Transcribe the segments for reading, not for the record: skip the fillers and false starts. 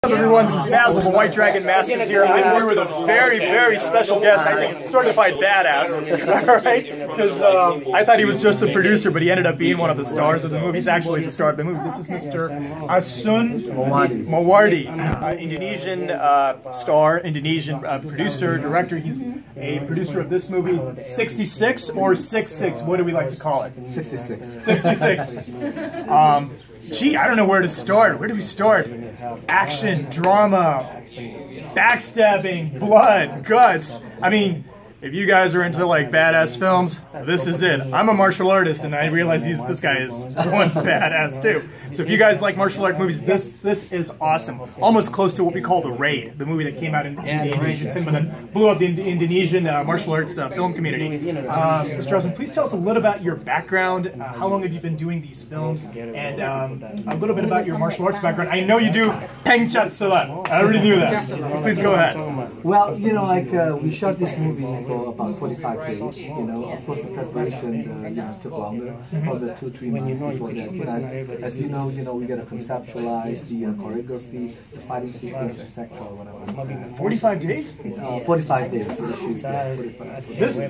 Hello everyone, this is Basil from White Dragon Masters here. I'm here with a very, very special guest. I think certified badass. Alright? Because I thought he was just the producer, but he ended up being one of the stars of the movie. He's actually the star of the movie. This is Mr. Asun Mawardi, Indonesian star, Indonesian producer, director. He's a producer of this movie. 66 or 66? What do we like to call it? 66. 66. Gee, I don't know where to start. Where do we start? Action, drama, backstabbing, blood, guts. I mean, if you guys are into like badass films, this is it. I'm a martial artist, and I realize this guy is one badass too. So if you guys like martial art movies, this is awesome. Almost close to what we call The Raid, the movie that came out in Indonesian cinema that blew up the Indonesian martial arts film community. Mr. Asun, please tell us a little about your background. How long have you been doing these films? And a little bit about your martial arts background. I know you do Peng Chat Silat. I already knew that. Please go ahead. Well, you know, like we shot this movie for about 45 days. You know, of course the preparation took longer, probably 2-3 months before that. But as you know, we got to conceptualize the choreography, the fighting sequence, etc. Whatever. 45 days? 45 days for the shoot.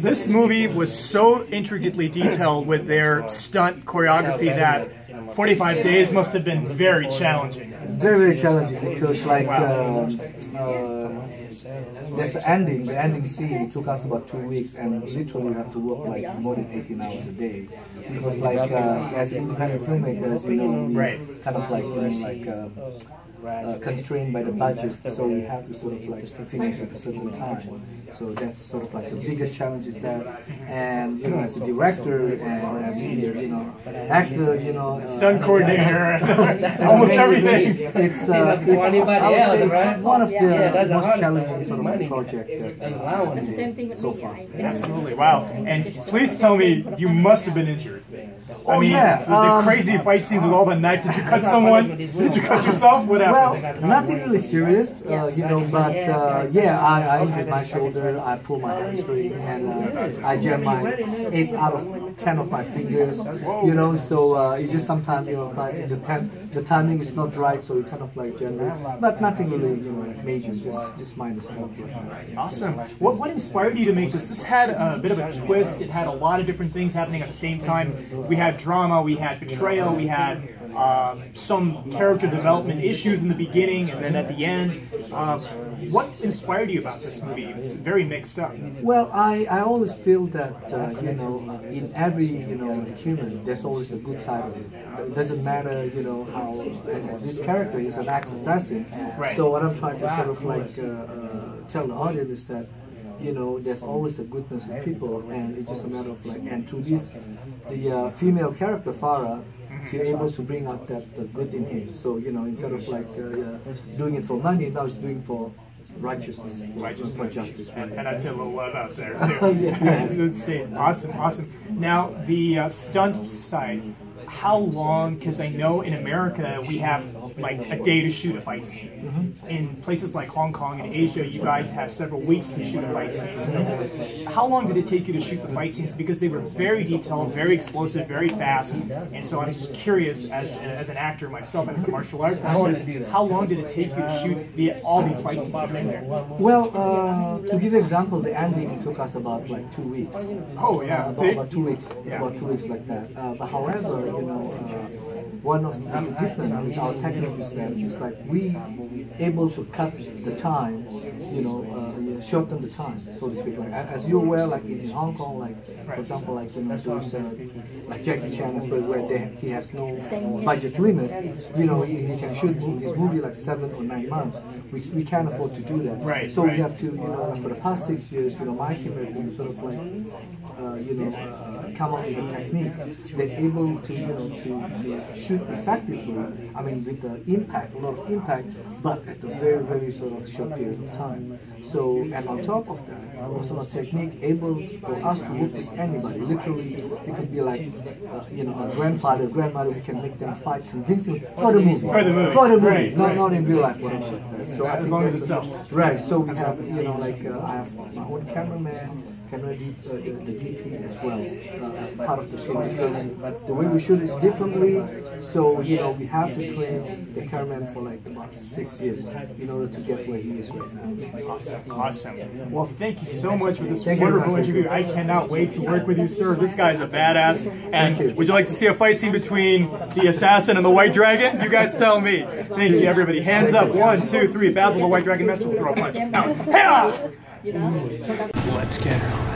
This movie was so intricately detailed with their stunt choreography that 45 days must have been very challenging. Very, very challenging because like there's the ending scene took us about 2 weeks, and literally we have to work like more than 18 hours a day because like as independent filmmakers, we kind of like constrained by the budget, so we have to sort of like finish at a certain time. So that's sort of like the biggest challenge is that, and as a director and as a actor, stunt coordinator, almost everything. It's one of the most challenging sort of project that so far. Absolutely, wow! And please tell me, you must have been injured. I mean, the crazy fight scenes with all the knife. Did you cut someone? Did you cut yourself? What happened? Well, nothing really serious, but yeah, I injured my shoulder, I pulled my hamstring, and I jammed my 8 out of 10 of my fingers, so it's just sometimes, the timing is not right, so it kind of like jammed it, but nothing really, major, just minor stuff. Awesome. What inspired you to make this? This had a bit of a twist, it had a lot of different things happening at the same time. We had drama, we had betrayal, we had some character development issues in the beginning and then at the end. What inspired you about this movie? It's very mixed up. Well, I always feel that, in every, human, there's always a good side of it. It doesn't matter, how this character is an ex-assassin. Right. So what I'm trying to sort of like tell the audience is that, there's always a goodness in people, and it's just a matter of like, and through this, the female character, Farah, she's able to bring out the good in him. So, instead of like doing it for money, now it's doing for righteousness. For justice. And I'd say a little love out there too. Awesome. Now, the stunt side, how long, because I know in America we have like a day to shoot a fight scene. In places like Hong Kong and Asia, you guys have several weeks to shoot a fight scene. How long did it take you to shoot the fight scenes? Because they were very detailed, very explosive, very fast. And so I'm just curious, as an actor myself and as a martial arts actor, how long did it take you to shoot all these fight scenes that are in there? Well, to give an example, the ending took us about like 2 weeks. Oh yeah, about 2 weeks, about 2 weeks like that. But however, one of the difference with our technique is that it's like we able to cut the time, shorten the time, so to speak. Like, as you're aware, like in Hong Kong, like for example, like those like Jackie Chan, where he has no budget limit. He can shoot his movie like 7 or 9 months. We can't afford to do that. Right. So we have to, for the past 6 years, my team has been sort of like, come up with a technique that's able to shoot effectively. I mean, with the impact, a lot of impact, but at a very, very sort of short period of time. So, and on top of that, also a technique able for us to work with anybody. Literally, it could be like, a grandfather, grandmother. We can make them fight convincingly for the movie. For the movie, right. Not in real life. So as long as it sells. Right. So we have, I have my own cameraman. camera the DP as well, part of the team, because the way we shoot is differently. So you know, we have to train the cameraman for like about 6 years in order to get where he is right now. Awesome, awesome. Well, thank you so much for this wonderful interview. I cannot wait to work with you, sir. This guy's a badass. And would you like to see a fight scene between the assassin and the white dragon? You guys tell me. Thank you, everybody. Hands up. 1, 2, 3. Basil, the white dragon master, will throw a punch. Now, hey! Let's get her on.